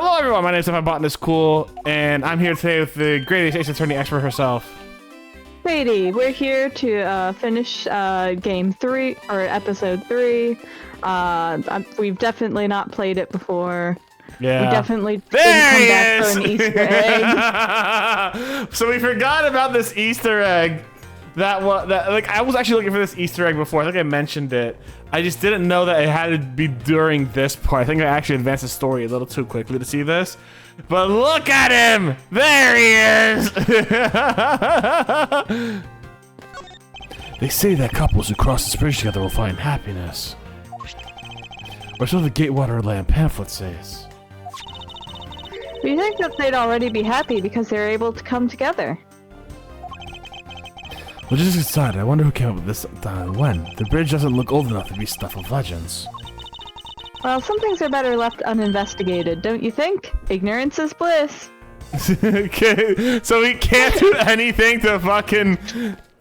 Hello everyone, my name is Botanist Cool, and I'm here today with the greatest ace attorney expert herself. Sadie, we're here to finish game 3, or episode 3. We've definitely not played it before. Yeah. We definitely didn't come back for an Easter egg. So we forgot about this Easter egg. I was actually looking for this Easter egg before. I think I mentioned it. I just didn't know that it had to be during this part. I think I actually advanced the story a little too quickly to see this. But look at him! There he is! They say that couples who cross this bridge together will find happiness. Or so the Gatewater Land pamphlet says. We think that they'd already be happy because they're able to come together. Logistics aside, I wonder who came up with this when. The bridge doesn't look old enough to be stuff of legends. Well, some things are better left uninvestigated, don't you think? Ignorance is bliss. Okay, so we can't do anything to fucking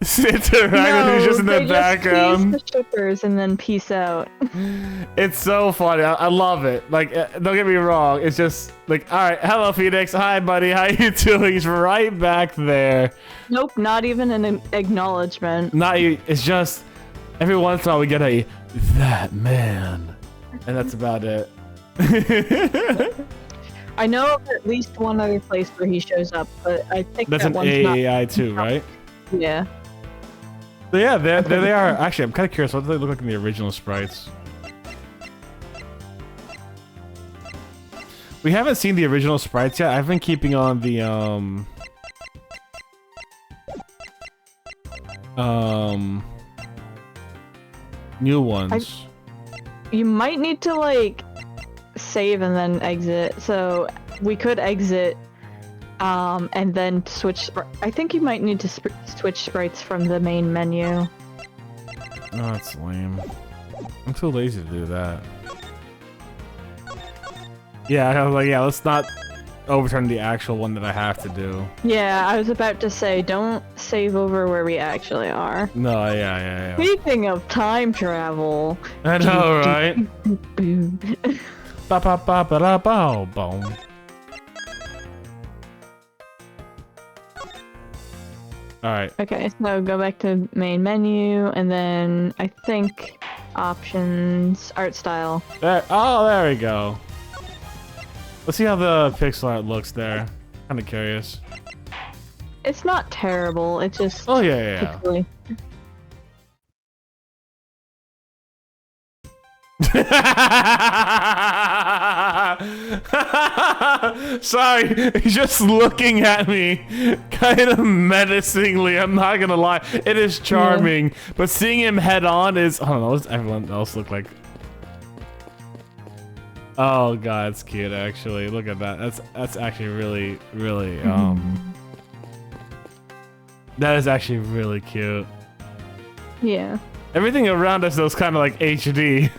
interact with who's just in the background. Just tease the shippers and then peace out. It's so funny. I love it. Like, don't get me wrong. It's just like, all right, hello, Phoenix. Hi, buddy. How you doing? He's right back there. Nope, not even an acknowledgement. It's just every once in a while we get a that man, and that's about it. I know of at least one other place where he shows up, but I think That's that an one's AAI too, right? Yeah. But yeah, there they are. Actually, I'm kind of curious. What do they look like in the original sprites? We haven't seen the original sprites yet. I've been keeping on the new ones. You might need to like save and then exit. So we could exit and then switch. I think you might need to switch sprites from the main menu. Oh, that's lame. I'm too lazy to do that. Yeah, I was like, yeah, let's not overturn the actual one that I have to do. Yeah, I was about to say, don't save over where we actually are. No, yeah. Speaking of time travel. I know, right? Ba ba ba ba da bow boom. Alright. Okay, so go back to main menu, and then I think options, art style. There we go. Let's see how the pixel art looks there. Kinda curious. It's not terrible, it's just Oh yeah. pixely. Sorry, he's just looking at me kind of menacingly, I'm not gonna lie. It is charming, but seeing him head on is, I don't know, what does everyone else look like? Oh god, it's cute actually. Look at that. That's actually really that is actually really cute. Yeah. Everything around us though is kind of like HD.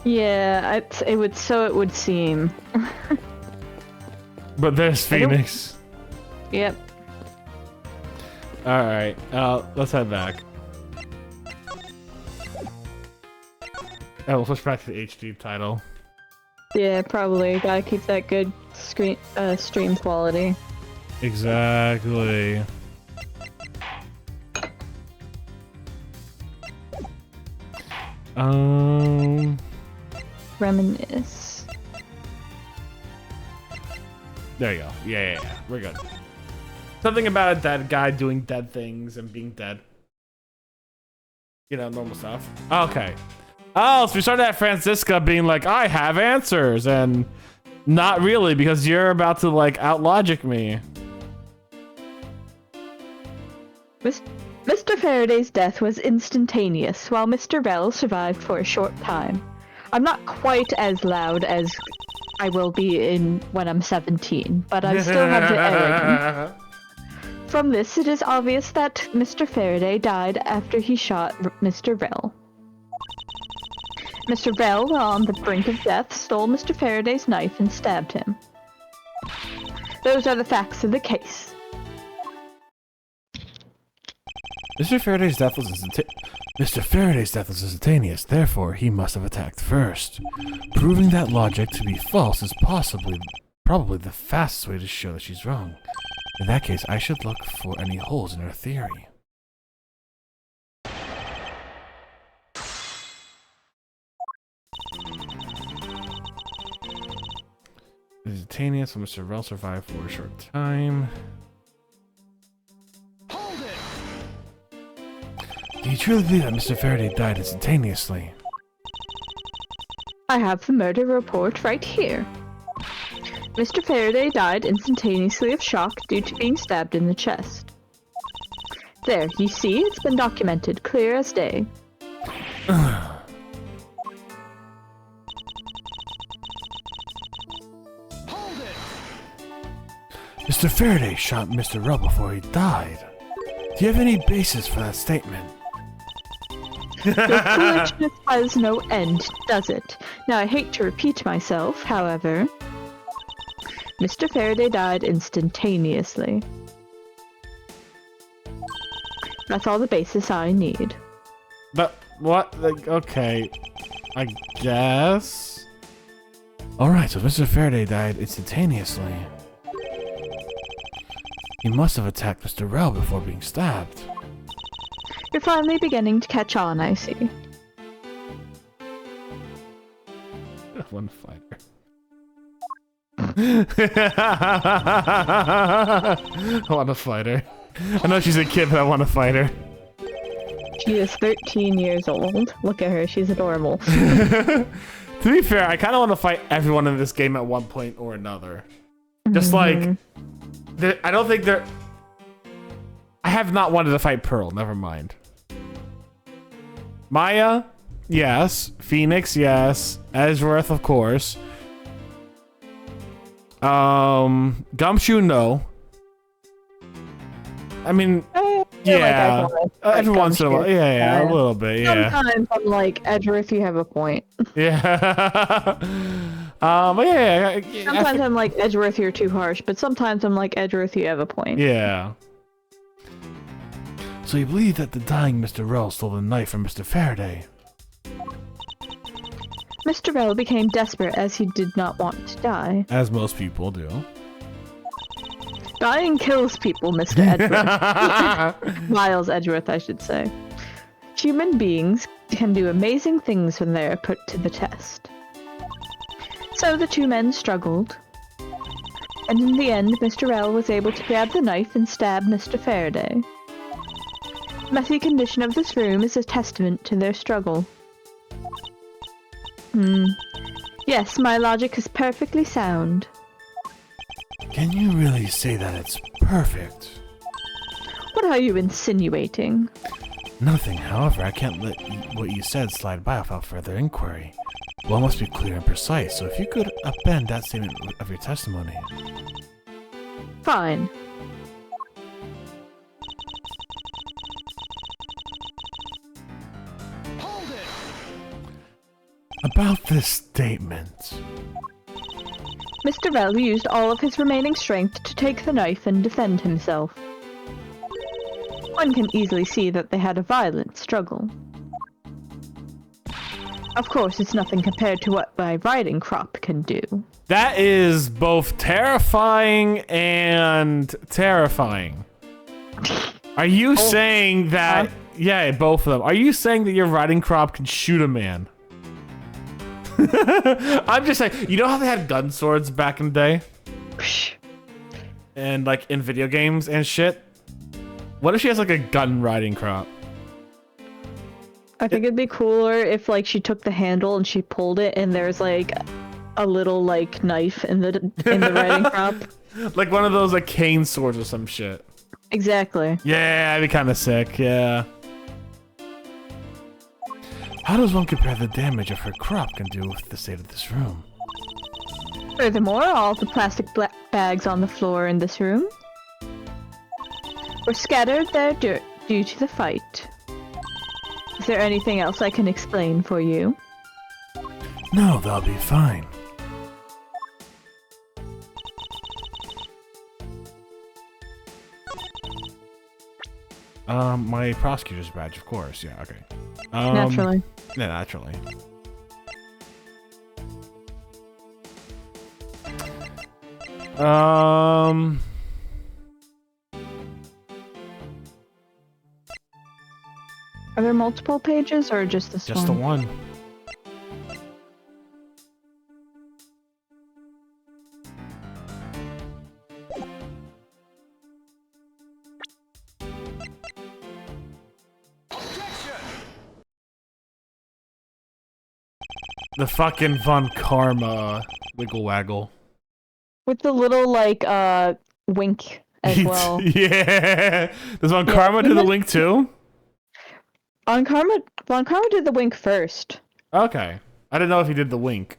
Yeah, it would seem. But there's Phoenix. Yep. Alright, let's head back. Oh, we'll switch back to the HD title. Yeah, probably. Gotta keep that good stream quality. Exactly. Reminisce. There you go. Yeah. We're good. Something about a dead guy doing dead things and being dead. You know, normal stuff. Okay. Oh, so we started at Francisca being like, I have answers, and not really, because you're about to, like, outlogic me. Mr. Faraday's death was instantaneous, while Mr. Bell survived for a short time. I'm not quite as loud as I will be when I'm 17, but I still have the arrogance. From this, it is obvious that Mr. Faraday died after he shot Mr. Bell. Mr. Bell, while on the brink of death, stole Mr. Faraday's knife and stabbed him. Those are the facts of the case. Mr. Faraday's death was instantaneous, therefore he must have attacked first. Proving that logic to be false is Probably the fastest way to show that she's wrong. In that case, I should look for any holes in her theory. Instantaneous, Mr. Rel survived for a short time. Hold it! Do you truly believe that Mr. Faraday died instantaneously? I have the murder report right here. Mr. Faraday died instantaneously of shock due to being stabbed in the chest. There, you see, it's been documented, clear as day. Hold it! Mr. Faraday shot Mr. Rel before he died. Do you have any basis for that statement? Your foolishness has no end, does it? Now, I hate to repeat myself, however, Mr. Faraday died instantaneously. That's all the basis I need. But what? Like, okay, I guess. Alright, so Mr. Faraday died instantaneously. He must have attacked Mr. Rel before being stabbed. You're finally beginning to catch on, I see. One fighter. I want to fight her. I know she's a kid, but I want to fight her. She is 13 years old. Look at her, she's adorable. To be fair, I kind of want to fight everyone in this game at one point or another. Just like, I don't think they're... I have not wanted to fight Pearl, never mind. Maya, yes. Phoenix, yes. Ezworth, of course. Gumshoe, no. I mean, yeah. Every once in a while, yeah, a little bit, yeah. Sometimes I'm like, Edgeworth, you have a point. Yeah. But yeah. Sometimes I'm like, Edgeworth, you're too harsh, but sometimes I'm like, Edgeworth, you have a point. Yeah. So you believe that the dying Mr. Rel stole the knife from Mr. Faraday? Mr. Rel became desperate as he did not want to die. As most people do. Dying kills people, Mr. Edgeworth. Miles Edgeworth, I should say. Human beings can do amazing things when they are put to the test. So the two men struggled, and in the end, Mr. Rel was able to grab the knife and stab Mr. Faraday. The messy condition of this room is a testament to their struggle. Yes, my logic is perfectly sound. Can you really say that it's perfect? What are you insinuating? Nothing, however, I can't let what you said slide by without further inquiry. One must be clear and precise, so if you could append that statement of your testimony. Fine. Hold it! About this statement. Mr. Rel used all of his remaining strength to take the knife and defend himself. One can easily see that they had a violent struggle. Of course, it's nothing compared to what my riding crop can do. That is both terrifying and terrifying. Are you saying that... Yeah, both of them. Are you saying that your riding crop can shoot a man? I'm just saying, you know how they had gun swords back in the day? And like in video games and shit? What if she has like a gun riding crop? I think it'd be cooler if like she took the handle and she pulled it and there's like a little like knife in the riding crop. Like one of those like cane swords or some shit. Exactly. Yeah, that'd be kind of sick, yeah. How does one compare the damage of her crop can do with the state of this room? Furthermore, all the plastic bags on the floor in this room were scattered there due to the fight. Is there anything else I can explain for you? No, that'll be fine. My prosecutor's badge, of course, yeah, okay. Naturally. Yeah, naturally. Um. Are there multiple pages or just this Just one? the one. The fucking Von Karma wiggle waggle. With the little like wink as well. Yeah. Does Von Yeah, Karma he do the must- wink too? Von Karma did the wink first. Okay. I didn't know if he did the wink.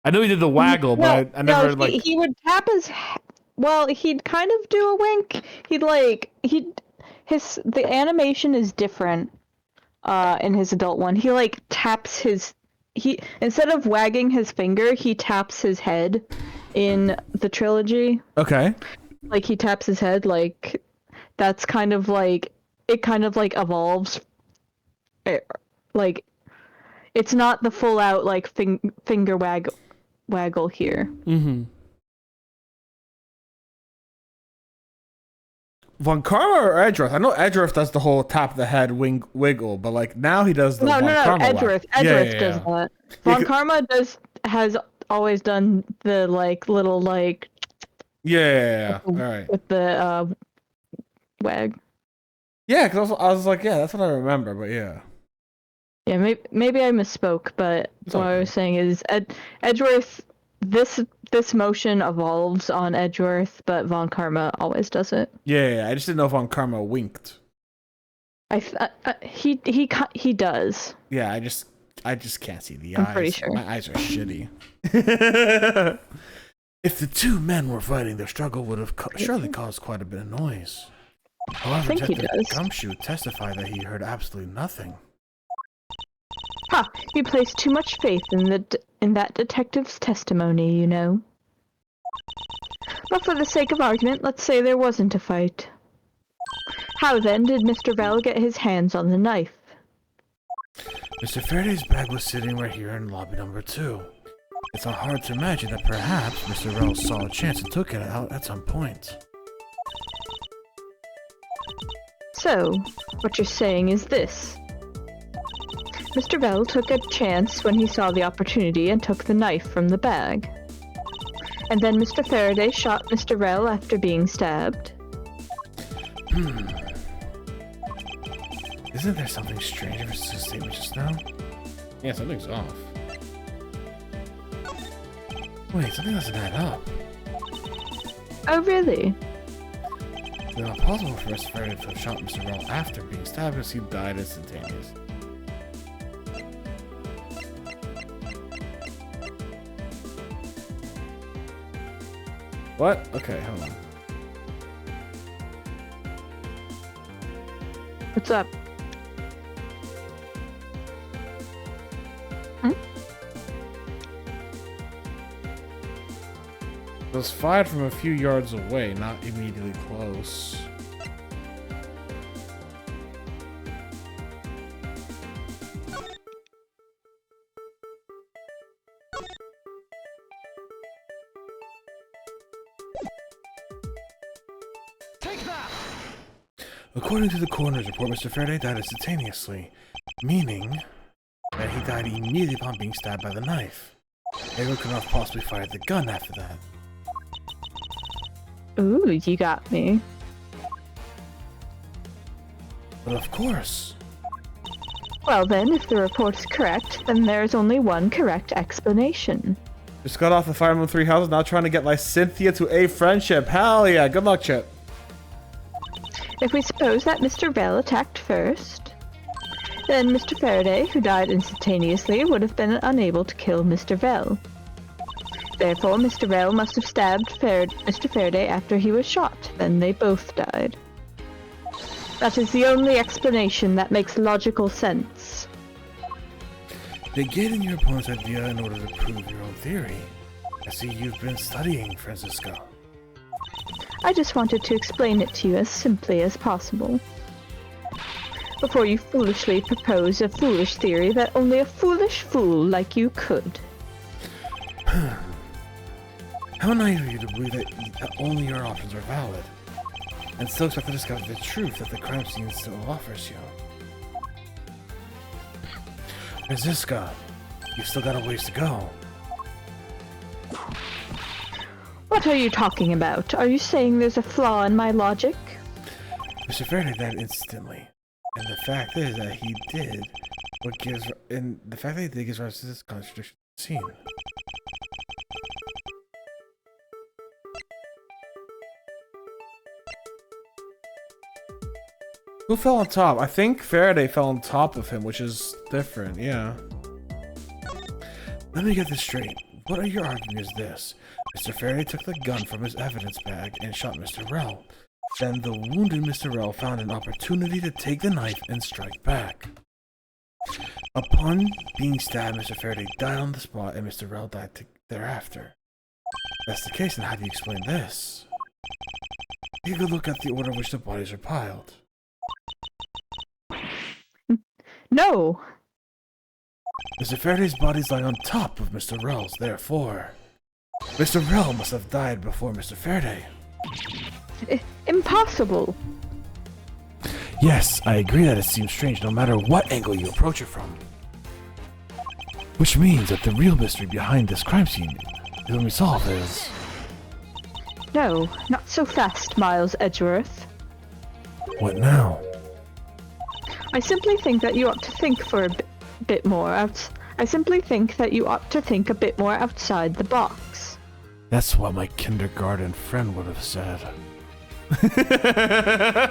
I knew he did the waggle, but I never no, like. he would tap his. Well, he'd kind of do a wink. The animation is different. In his adult one, he like taps his. He instead of wagging his finger, he taps his head. In the trilogy, Okay. like he taps his head, like that's kind of like it kind of like evolves. Like it's not the full out like finger waggle here. Mm-hmm. Von Karma or Edgeworth? I know Edgeworth does the whole top of the head wiggle, but like now he does the No, Von Karma Edgeworth. waggle. Edgeworth does that. Von Karma has always done the like little like Yeah. All right. with the wag. Yeah, because I was like, yeah, that's what I remember, but yeah. Yeah, maybe I misspoke, but It's what I okay. was saying is Edgeworth. This motion evolves on Edgeworth, but Von Karma always does it. Yeah, I just didn't know if Von Karma winked. He does. Yeah, I just can't see the I'm eyes. pretty sure. My eyes are shitty. If the two men were fighting, their struggle would have surely caused quite a bit of noise. However, think he Detective does. Gumshoe testified that he heard absolutely nothing. Ha! You place too much faith in that detective's testimony, you know. But for the sake of argument, let's say there wasn't a fight. How then did Mr. Vell get his hands on the knife? Mr. Faraday's bag was sitting right here in lobby number 2. It's not hard to imagine that perhaps Mr. Wells saw a chance and took it out at some point. So, what you're saying is this. Mr. Vell took a chance when he saw the opportunity and took the knife from the bag. And then Mr. Faraday shot Mr. Vell after being stabbed. Isn't there something strange about his statement just now? Yeah, something's off. Wait, something doesn't add up. Oh, really? It's not possible for Mr. Faraday to have shot Mr. Rell after being stabbed as he died instantaneously. What? Okay, hold on. What's up? It was fired from a few yards away, not immediately close. Take that! According to the coroner's report, Mr. Faraday died instantaneously, meaning that he died immediately upon being stabbed by the knife. Anyone could not have possibly fired the gun after that. Ooh, you got me. But of course, Well then, if the report is correct, then there's only one correct explanation. Just got off the Fire Emblem 3 houses, now trying to get Cynthia to a friendship. Hell yeah, good luck, Chip. If we suppose that Mr. Vell attacked first, then Mr. Faraday, who died instantaneously, would have been unable to kill Mr. Vell. Therefore, Mr. Vell must have stabbed Mr. Faraday after he was shot, then they both died. That is the only explanation that makes logical sense. negating your opponent's idea in order to prove your own theory. I see you've been studying, Francisco. I just wanted to explain it to you as simply as possible. Before you foolishly propose a foolish theory that only a foolish fool like you could. How naive of you to believe that only your options are valid, and still expect to discover the truth that the crime scene still offers you. Franziska, you've still got a ways to go. What are you talking about? Are you saying there's a flaw in my logic? Mr. Faraday died instantly, and the fact is that he did gives rise to this contradiction scene. Who fell on top? I think Faraday fell on top of him, which is different, yeah. Let me get this straight. What are you arguing is this? Mr. Faraday took the gun from his evidence bag and shot Mr. Rell. Then the wounded Mr. Rell found an opportunity to take the knife and strike back. Upon being stabbed, Mr. Faraday died on the spot and Mr. Rell died thereafter. If that's the case, then how do you explain this? Take a look at the order in which the bodies are piled. No! Mr. Faraday's body's lying on top of Mr. Rell's, therefore Mr. Rell must have died before Mr. Faraday. Impossible! Yes, I agree that it seems strange no matter what angle you approach it from. Which means that the real mystery behind this crime scene is when we solve is... No, not so fast, Miles Edgeworth. What now? I simply think that you ought to think for a bit more I simply think that you ought to think a bit more outside the box. That's what my kindergarten friend would have said.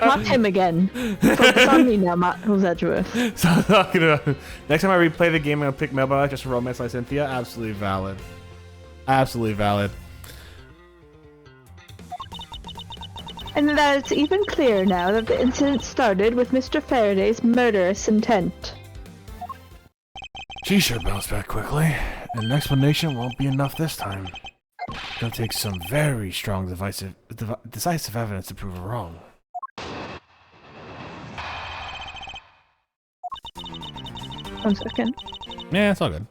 Not him again. Focus on me now, Miles Edgeworth. So I'm talking about next time I replay the game, I'm gonna pick Mailbox just romance like Cynthia. Absolutely valid. Absolutely valid. And that it's even clearer now that the incident started with Mr. Faraday's murderous intent. She sure bounced back quickly, and an explanation won't be enough this time. It'll take some very strong decisive evidence to prove her wrong. 1 second. Yeah, it's all good.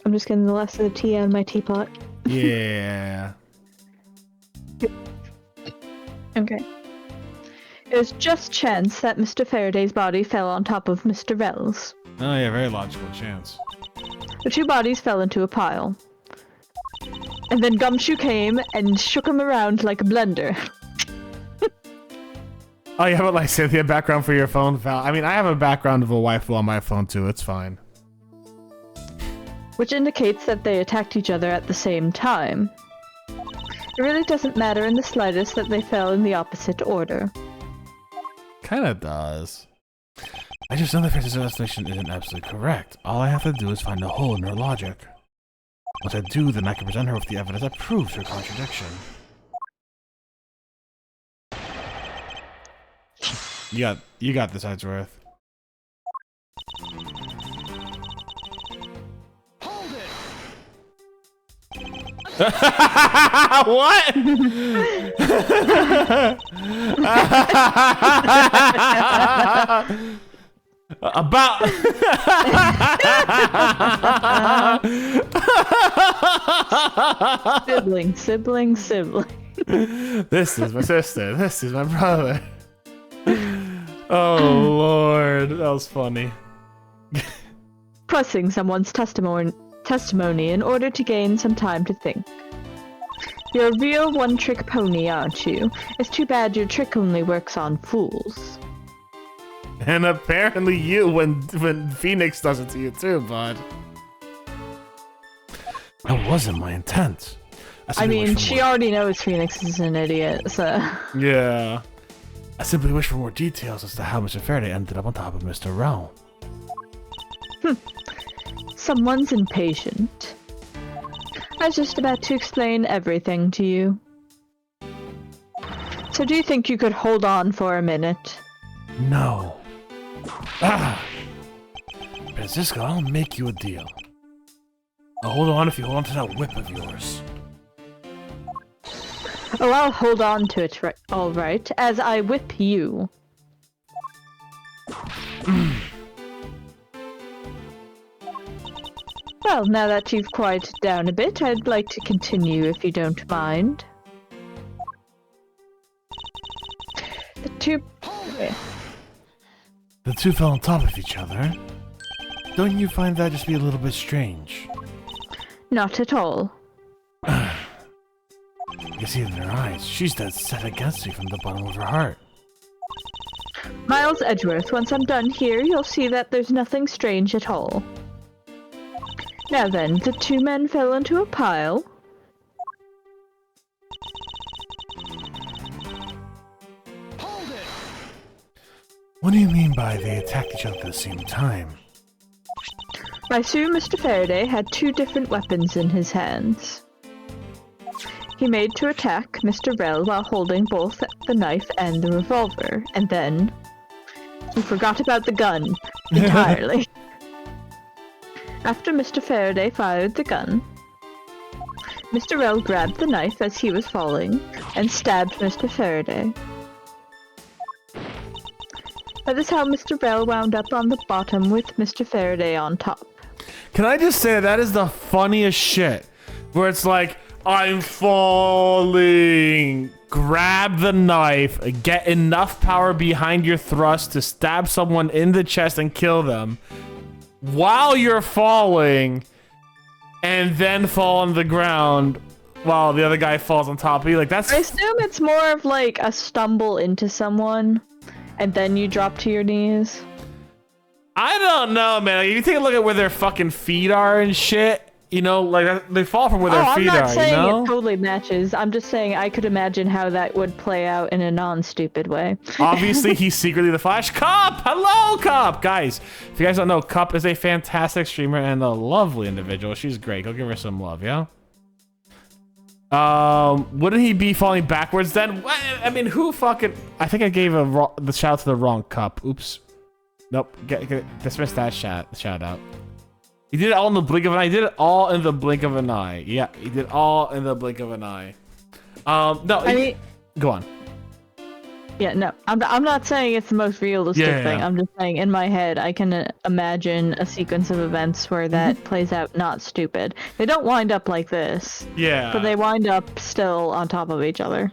I'm just getting the last of the tea out of my teapot. Yeah. Okay. It was just chance that Mr. Faraday's body fell on top of Mr. Rell's. Oh yeah, very logical chance. The two bodies fell into a pile. And then Gumshoe came and shook him around like a blender. Oh, you have a like Cynthia background for your phone, Val? I mean, I have a background of a waifu on my phone too. It's fine. Which indicates that they attacked each other at the same time. It really doesn't matter in the slightest that they fell in the opposite order. Kinda does. I just know that Francis' explanation isn't absolutely correct. All I have to do is find a hole in her logic. Once I do, then I can present her with the evidence that proves her contradiction. You got this, Edgeworth. Hold it! What? About Sibling. This is my sister. This is my brother. Oh Lord, that was funny. Pressing someone's testimony in order to gain some time to think. You're a real one-trick pony, aren't you? It's too bad your trick only works on fools. And apparently you, when Phoenix does it to you too, bud. That wasn't my intent. I mean, she already knows Phoenix is an idiot, so... Yeah. I simply wish for more details as to how Mr. Faraday ended up on top of Mr. Rell. Someone's impatient. I was just about to explain everything to you. So do you think you could hold on for a minute? No. Ah! Francisco, I'll make you a deal. I'll hold on if you hold on to that whip of yours. Oh, I'll hold on to it, all right, as I whip you. Well, now that you've quieted down a bit, I'd like to continue if you don't mind. The two... The two fell on top of each other. Don't you find that just be a little bit strange? Not at all. You can see it in her eyes. She's dead set against me from the bottom of her heart. Miles Edgeworth, once I'm done here, you'll see that there's nothing strange at all. Now then, the two men fell into a pile. Hold it! What do you mean by they attacked each other at the same time? I assume Mr. Faraday had two different weapons in his hands. He made to attack Mr. Rell while holding both the knife and the revolver, and then he forgot about the gun entirely. After Mr. Faraday fired the gun, Mr. Rell grabbed the knife as he was falling and stabbed Mr. Faraday. That is how Mr. Rell wound up on the bottom with Mr. Faraday on top. Can I just say that is the funniest shit? Where it's like, I'm falling. Grab the knife, get enough power behind your thrust to stab someone in the chest and kill them while you're falling, and then fall on the ground while the other guy falls on top of you. Like, that's... I assume it's more of like a stumble into someone, and then you drop to your knees. I don't know, man. Like, if you take a look at where their fucking feet are and shit, you know, like, they fall from where their feet I'm not are, saying you know? it totally matches. I'm just saying I could imagine how that would play out in a non-stupid way. Obviously, he's secretly the Flash. Cup! Hello, Cup! Guys, if you guys don't know, Cup is a fantastic streamer and a lovely individual. She's great. Go give her some love, yeah? Wouldn't he be falling backwards then? I mean, who fucking... I think I gave the shout out to the wrong Cup. Oops. Nope. Dismiss that shout out. He did it all in the blink of an eye. He did it all in the blink of an eye. Yeah, he did all in the blink of an eye. No, I mean, go on. Yeah, no, I'm not saying it's the most realistic thing. I'm just saying in my head I can imagine a sequence of events where that plays out not stupid. They don't wind up like this. Yeah. But they wind up still on top of each other.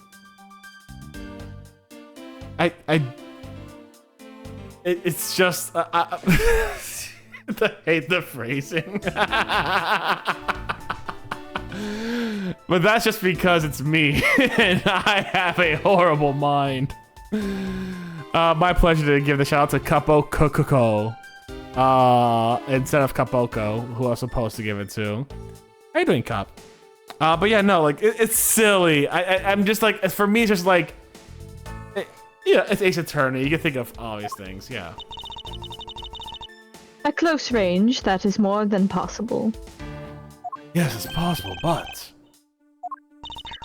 It's just I hate the phrasing. But that's just because it's me and I have a horrible mind. My pleasure to give the shout out to Capo Coco instead of Capoko, who I was supposed to give it to. How you doing, Cop? But yeah, no, like it's silly. I'm just like, for me, it's just like, yeah, it's Ace Attorney. You can think of all these things, yeah. At close range, that is more than possible. Yes, it's possible, but...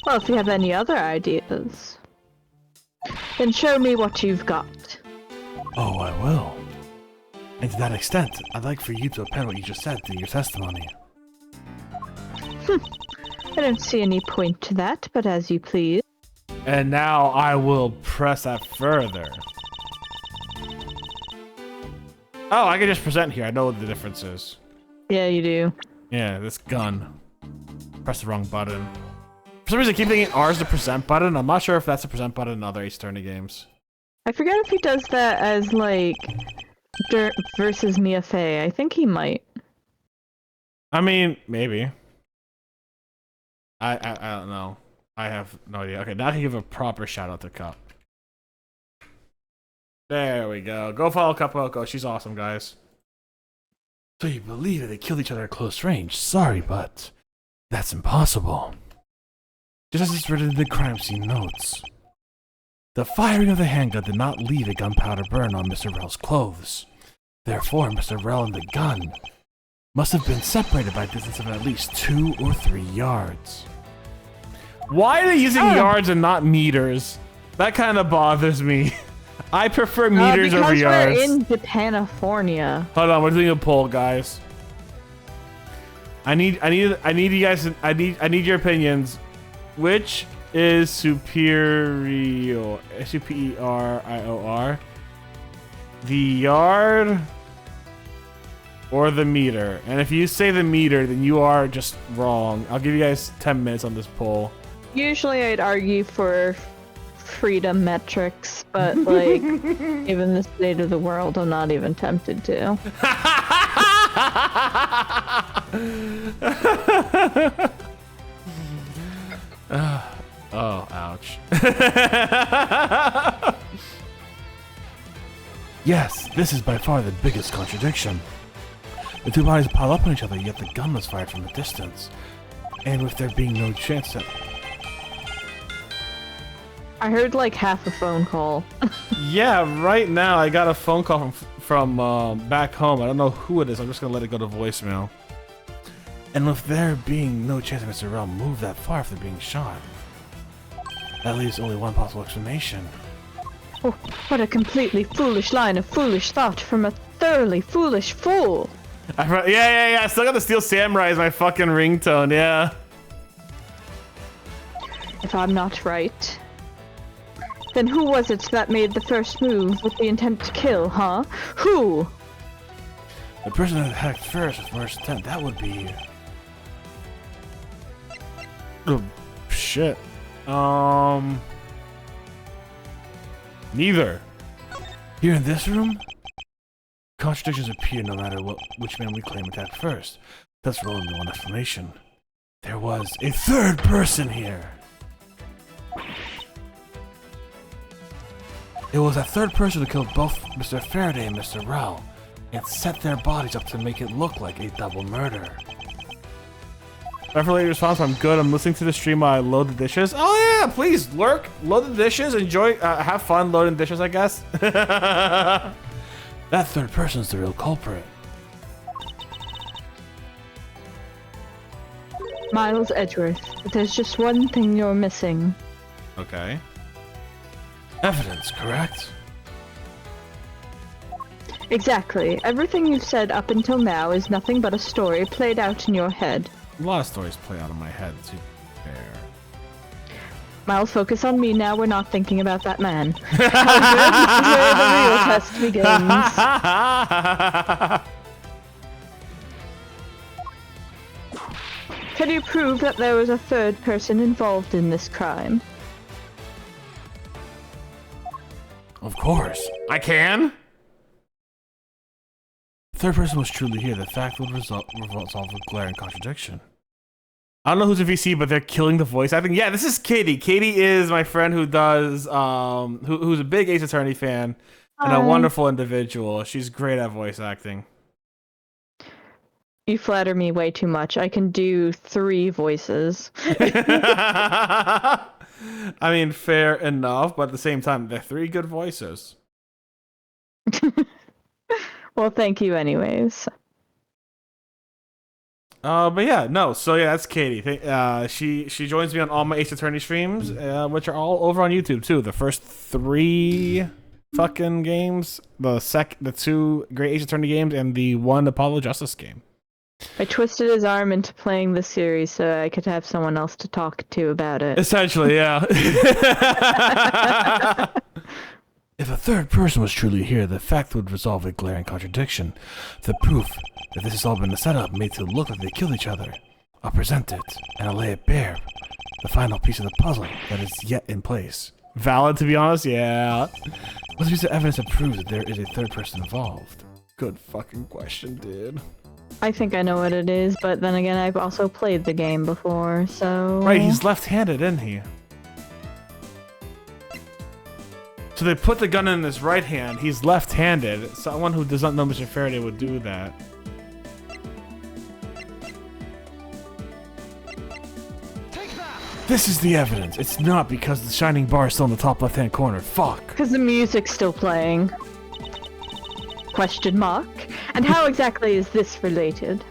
Well, if you have any other ideas, then show me what you've got. Oh, I will. And to that extent, I'd like for you to append what you just said to your testimony. I don't see any point to that, but as you please. And now I will press that further. Oh, I can just present here. I know what the difference is. Yeah, you do. Yeah, this gun. Press the wrong button. For some reason, I keep thinking R is the present button. I'm not sure if that's the present button in other Ace Attorney games. I forget if he does that as, like, versus Mia Fey. I think he might. I mean, maybe. I don't know. I have no idea. Okay, now I can give a proper shout out to Cup. There we go. Go follow Capoko. She's awesome, guys. So you believe that they killed each other at close range? Sorry, but that's impossible. Just as it's written in the crime scene notes. The firing of the handgun did not leave a gunpowder burn on Mr. Rell's clothes. Therefore, Mr. Rell and the gun must have been separated by a distance of at least 2 or 3 yards. Why are they using yards and not meters? That kind of bothers me. I prefer meters over yards. Because we're in Japanifornia. Hold on, we're doing a poll, guys. I need you guys. I need your opinions. Which is superior? Superior. The yard or the meter. And if you say the meter, then you are just wrong. I'll give you guys 10 minutes on this poll. Usually I'd argue for freedom metrics, but like, given the state of the world, I'm not even tempted to. Oh, ouch. Yes, this is by far the biggest contradiction. The two bodies pile up on each other, yet the gun was fired from a distance. And with there being no chance that... I heard like half a phone call. Yeah, right now I got a phone call from back home. I don't know who it is. I'm just gonna let it go to voicemail. And with there being no chance that Mr. Rel moved that far after being shot, that leaves only one possible explanation. Oh, what a completely foolish line of foolish thought from a thoroughly foolish fool! Yeah. I still got the Steel Samurai as my fucking ringtone, yeah. If I'm not right, then who was it that made the first move with the intent to kill, huh? Who? The person that attacked first with first attempt, that would be... Oh, shit. Neither. Here in this room, contradictions appear no matter which man we claim attacked first. Thus rolling the one explanation. There was a third person here. It was that third person who killed both Mr. Faraday and Mr. Rel, and set their bodies up to make it look like a double murder. For later response, I'm good. I'm listening to the stream while I load the dishes. Oh yeah, please lurk, load the dishes, enjoy, have fun loading dishes, I guess. That third person's the real culprit. Miles Edgeworth, but there's just one thing you're missing. Okay. Evidence, correct? Exactly. Everything you've said up until now is nothing but a story played out in your head. A lot of stories play out in my head, to be fair. Miles, focus on me now. We're not thinking about that man. How good is where the real test begins. Can you prove that there was a third person involved in this crime? Of course. I can? The third person was truly here. The fact would resolve a glaring contradiction. I don't know who's a VC, but they're killing the voice acting. Yeah, this is Katie. Katie is my friend who does, who's a big Ace Attorney fan and a wonderful individual. She's great at voice acting. You flatter me way too much. I can do 3 voices. I mean, fair enough, but at the same time, they're 3 good voices. Well, thank you anyways. But yeah, no. So yeah, that's Katie. She joins me on all my Ace Attorney streams, which are all over on YouTube too. The first 3 fucking games, the 2 Great Ace Attorney games, and the 1 Apollo Justice game. I twisted his arm into playing the series so I could have someone else to talk to about it. Essentially, yeah. If a third person was truly here, the fact would resolve a glaring contradiction. The proof that this has all been a setup made to look like they killed each other. I'll present it, and I'll lay it bare. The final piece of the puzzle that is yet in place. Valid, to be honest, yeah. What's a piece of evidence that proves that there is a third person involved? Good fucking question, dude. I think I know what it is, but then again, I've also played the game before, so... Right, he's left-handed, isn't he? So they put the gun in his right hand. He's left-handed. Someone who does not know Mr. Faraday would do that. Take that! This is the evidence. It's not because the shining bar is still in the top left-hand corner. Fuck. Because the music's still playing. Question mark? And how exactly is this related?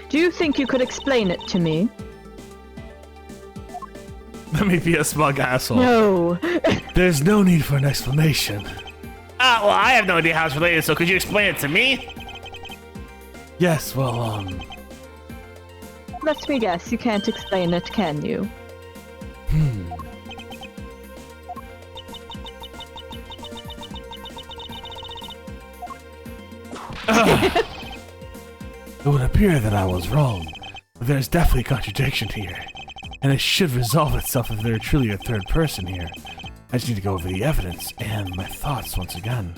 Do you think you could explain it to me? Let me be a smug asshole. No. There's no need for an explanation. Well, I have no idea how it's related, so could you explain it to me? Yes, well, Let me guess, you can't explain it, can you? It would appear that I was wrong, but there's definitely a contradiction here. And it should resolve itself if there truly a third person here. I just need to go over the evidence and my thoughts once again.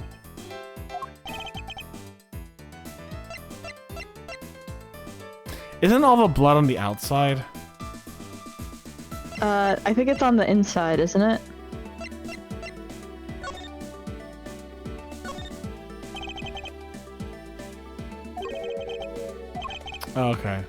Isn't all the blood on the outside? I think it's on the inside, isn't it? Oh, okay.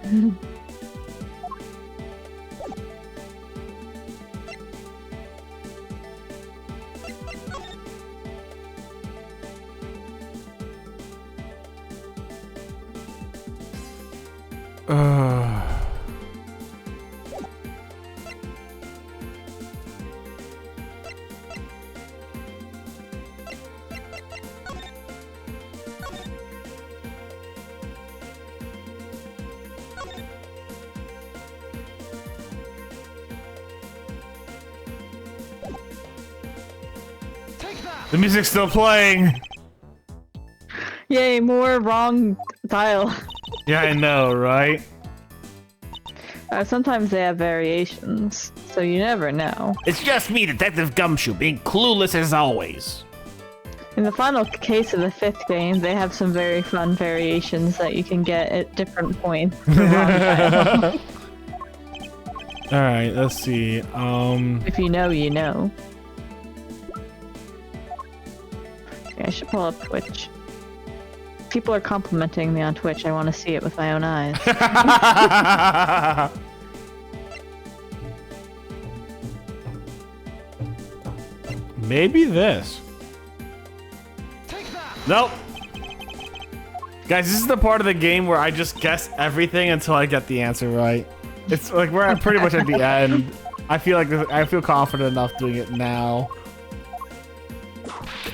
Take that! The music's still playing. Yay, more wrong dial. Yeah, I know, right? Sometimes they have variations, so you never know. It's just me, Detective Gumshoe, being clueless as always. In the final case of the 5th game, they have some very fun variations that you can get at different points. For wrong dial. Alright, let's see. If you know, you know. Okay, I should pull up Twitch. People are complimenting me on Twitch. I want to see it with my own eyes. Maybe this. Take that! Nope. Guys, this is the part of the game where I just guess everything until I get the answer right. It's like we're pretty much at the end. I feel like I feel confident enough doing it now.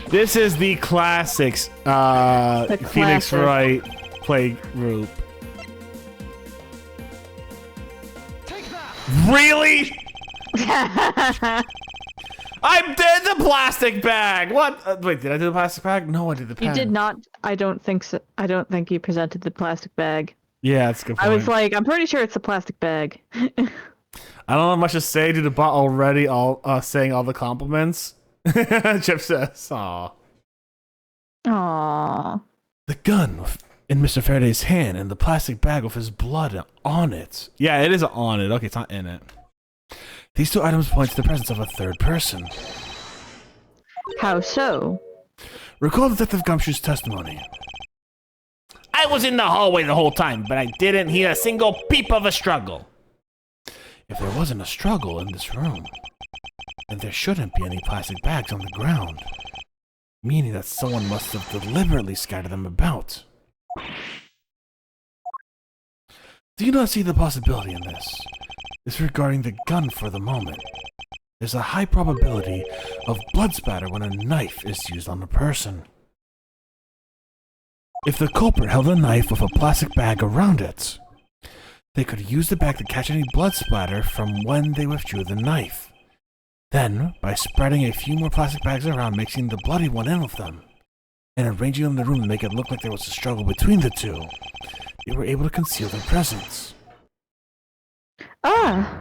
This is the classics, Phoenix classic. Wright play group. Take that! Really? I did the plastic bag. What? Wait, did I do the plastic bag? No, I did the pen. You did not. I don't think so. I don't think you presented the plastic bag. Yeah, that's a good point. I was like, I'm pretty sure it's a plastic bag. I don't have much to say to the bot already. All saying all the compliments. Chip says, "Aw." Aww. The gun in Mr. Faraday's hand and the plastic bag with his blood on it. Yeah, it is on it. Okay, it's not in it. These two items point to the presence of a third person. How so? Recall Detective Gumshoe's testimony. I was in the hallway the whole time, but I didn't hear a single peep of a struggle. If there wasn't a struggle in this room, then there shouldn't be any plastic bags on the ground. Meaning that someone must have deliberately scattered them about. Do you not see the possibility in this? Disregarding the gun for the moment. There's a high probability of blood spatter when a knife is used on a person. If the culprit held a knife with a plastic bag around it, they could use the bag to catch any blood splatter from when they withdrew the knife. Then, by spreading a few more plastic bags around, mixing the bloody one in with them, and arranging them in the room to make it look like there was a struggle between the two, they were able to conceal their presence. Ah.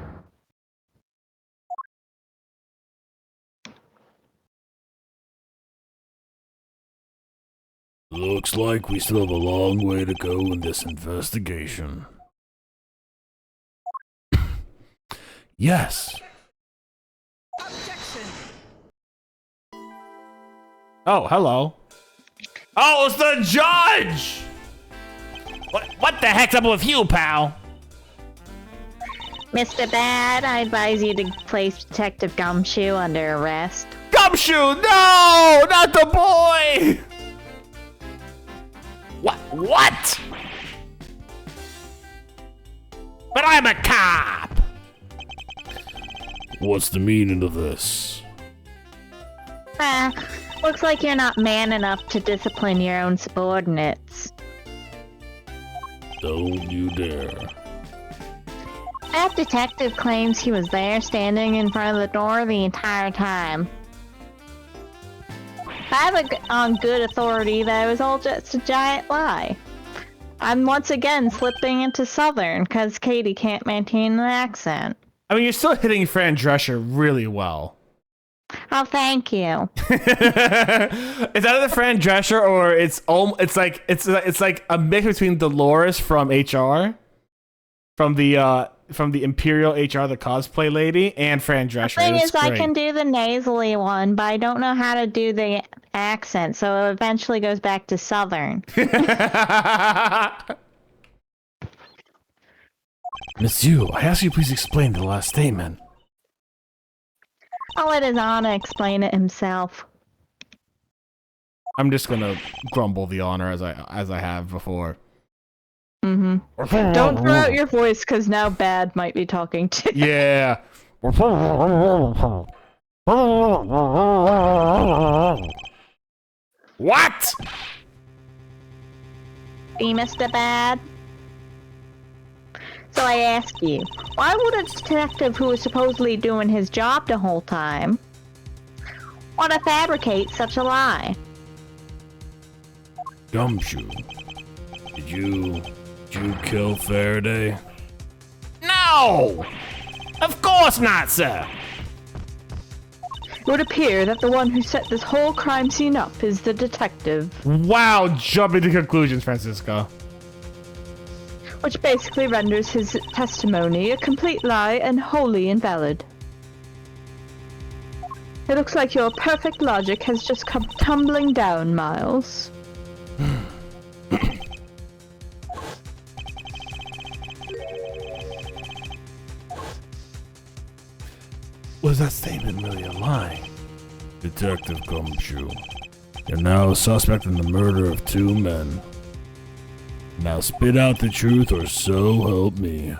Looks like we still have a long way to go in this investigation. Yes. Objection! Oh, hello. Oh, it's the judge! What the heck's up with you, pal? Mr. Bad, I advise you to place Detective Gumshoe under arrest. Gumshoe, no! Not the boy! What? But I'm a cop! What's the meaning of this? Looks like you're not man enough to discipline your own subordinates. Don't you dare. That detective claims he was there standing in front of the door the entire time. have it on good authority that it was all just a giant lie. I'm once again slipping into Southern because Katie can't maintain an accent. I mean, you're still hitting Fran Drescher really well. Oh, thank you. It's either the Fran Drescher or it's like a mix between Dolores from HR, from the Imperial HR, the cosplay lady, and Fran Drescher. The thing It's is, I great. can do the nasally one, but I don't know how to do the accent, so it eventually goes back to Southern. Monsieur, I ask you please explain the last statement. I'll let his honor explain it himself. I'm just gonna grumble the honor as I have before. Mm-hmm. Don't throw out your voice, because now Bad might be talking too. Yeah. What? Be Mr. Bad? So I ask you, why would a detective who was supposedly doing his job the whole time want to fabricate such a lie? Gumshoe, did you kill Faraday? No! Of course not, sir. It would appear that the one who set this whole crime scene up is the detective. Wow, jumping to conclusions, Francisco. Which basically renders his testimony a complete lie and wholly invalid. It looks like your perfect logic has just come tumbling down, Miles. Was that statement really a lie? Detective Gumshoe, you're now a suspect in the murder of 2 men. Now spit out the truth or so help me.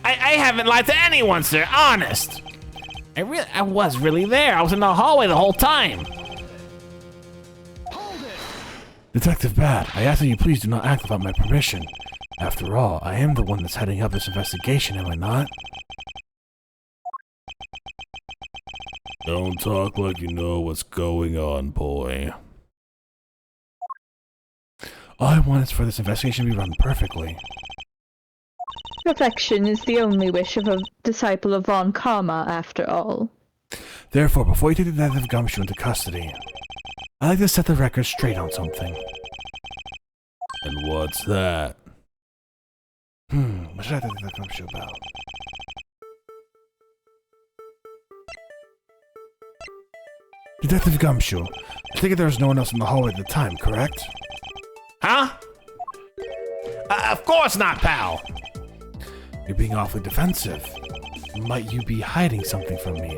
I haven't lied to anyone, sir. Honest. I was really there. I was in the hallway the whole time. Hold it! Detective Bat, I ask that you please do not act without my permission. After all, I am the one that's heading up this investigation, am I not? Don't talk like you know what's going on, boy. All I want is for this investigation to be run perfectly. Perfection is the only wish of a disciple of Von Karma, after all. Therefore, before you take Detective Gumshoe into custody, I'd like to set the record straight on something. And what's that? What should I tell Detective Gumshoe about? Detective Gumshoe, I think there was no one else in the hallway at the time, correct? Huh? Of course not, pal. You're being awfully defensive. Might you be hiding something from me?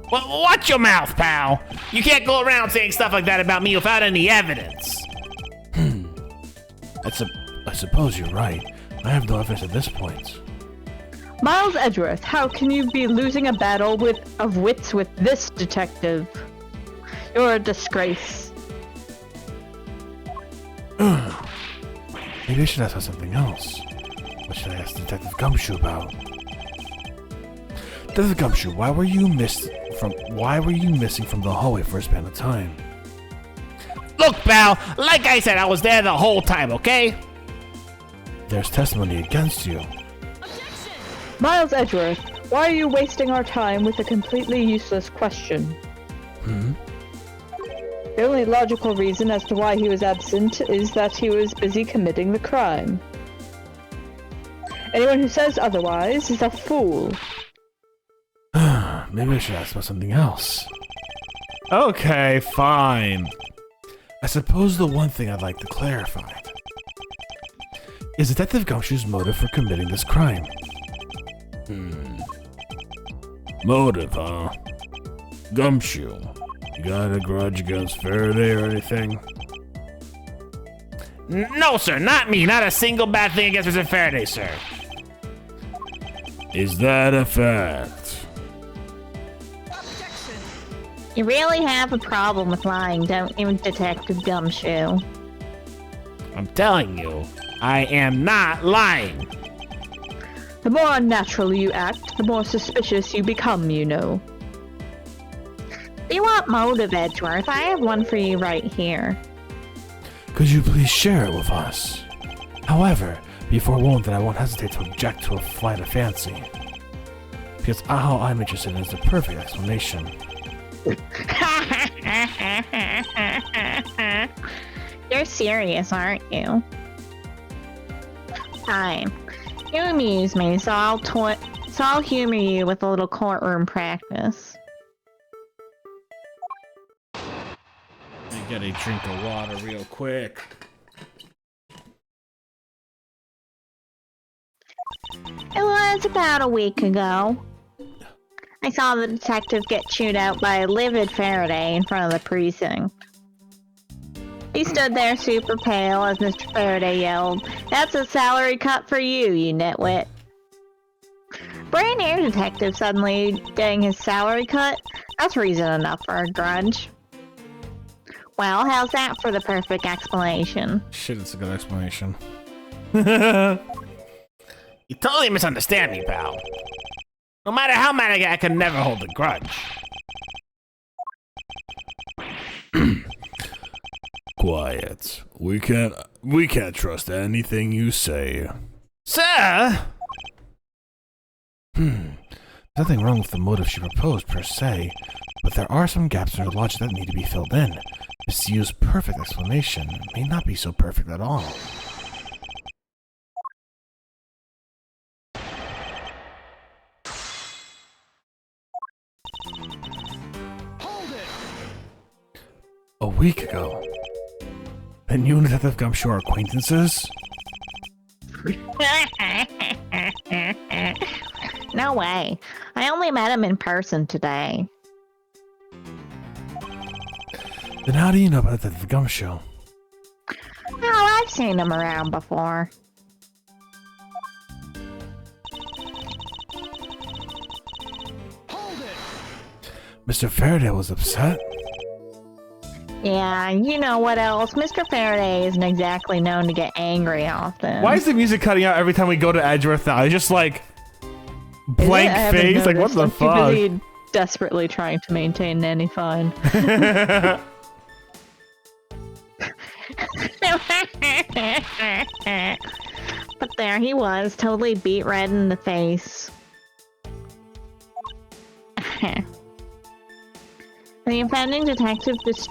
Well, watch your mouth, pal. You can't go around saying stuff like that about me without any evidence. I suppose you're right. I have no evidence at this point. Miles Edgeworth, how can you be losing a battle of wits with this detective? You're a disgrace. Maybe I should ask about something else. What should I ask Detective Gumshoe about? Detective Gumshoe, why were you missing from the hallway for a span of time? Look, pal, like I said, I was there the whole time, okay? There's testimony against you. Miles Edgeworth, why are you wasting our time with a completely useless question? The only logical reason as to why he was absent is that he was busy committing the crime. Anyone who says otherwise is a fool. Maybe I should ask about something else. Okay, fine. I suppose the one thing I'd like to clarify is Detective Gumshoe's motive for committing this crime. Motive, huh? Gumshoe, you got a grudge against Faraday or anything? No, sir, not me. Not a single bad thing against Mr. Faraday, sir. Is that a fact? Objection! You really have a problem with lying, don't you, Detective Gumshoe? I'm telling you, I am not lying. The more unnatural you act, the more suspicious you become, you know. Do you want motive, Edgeworth? I have one for you right here. Could you please share it with us? However, be forewarned that I won't hesitate to object to a flight of fancy. Because all I'm interested in is the perfect explanation. You're serious, aren't you? Fine. You amuse me, so I'll humor you with a little courtroom practice. Get a drink of water real quick. It was about a week ago. I saw the detective get chewed out by a livid Faraday in front of the precinct. He stood there super pale as Mr. Faraday yelled, "That's a salary cut for you, you nitwit." Brand new detective suddenly getting his salary cut? That's reason enough for a grudge. Well, how's that for the perfect explanation? Shit, it's a good explanation. You totally misunderstand me, pal. No matter how mad I get, I can never hold a grudge. Quiet. We can't trust anything you say. Sir! Nothing wrong with the motive she proposed, per se, but there are some gaps in her logic that need to be filled in. Miss Yu's perfect explanation may not be so perfect at all. Hold it! A week ago. Then you and Detective Gumshoe are acquaintances? No way. I only met him in person today. Then how do you know about Detective Gumshoe? Oh, I've seen him around before. Hold it! Mr. Faraday was upset? Yeah, you know what else? Mr. Faraday isn't exactly known to get angry often. Why is the music cutting out every time we go to Edgeworth now? It's just like Is it? blank I haven't face. Like, what noticed. the I'm too fuck? busy desperately trying to maintain nanny fine. But there he was, totally beat red in the face. The offending detective just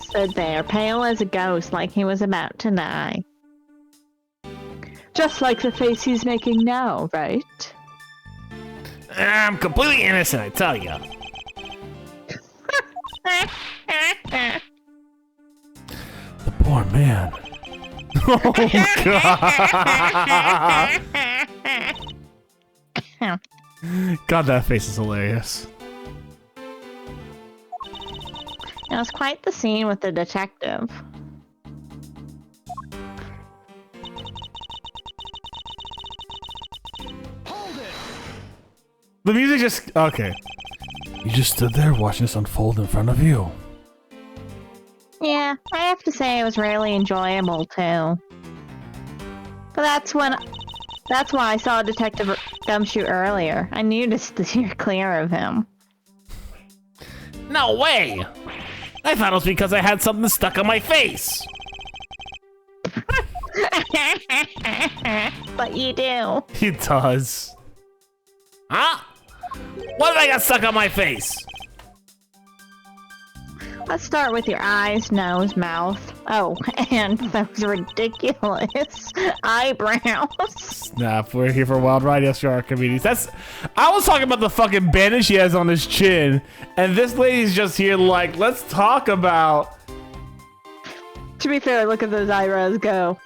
stood there, pale as a ghost, like he was about to die. Just like the face he's making now, right? I'm completely innocent, I tell you. The poor man. Oh, God. God, that face is hilarious. It was quite the scene with the detective. Hold it! The music just... Okay. You just stood there watching this unfold in front of you. Yeah, I have to say it was really enjoyable too. But that's why I saw Detective Gumshoe earlier. I knew to steer clear of him. No way! I thought it was because I had something stuck on my face. But you do. He does. Huh? What did I got stuck on my face? Let's start with your eyes, nose, mouth. Oh, and those ridiculous eyebrows. Snap, we're here for a wild ride. Yes, we are, comedians. I was talking about the fucking bandage he has on his chin, and this lady's just here like, let's talk about... To be fair, look at those eyebrows go.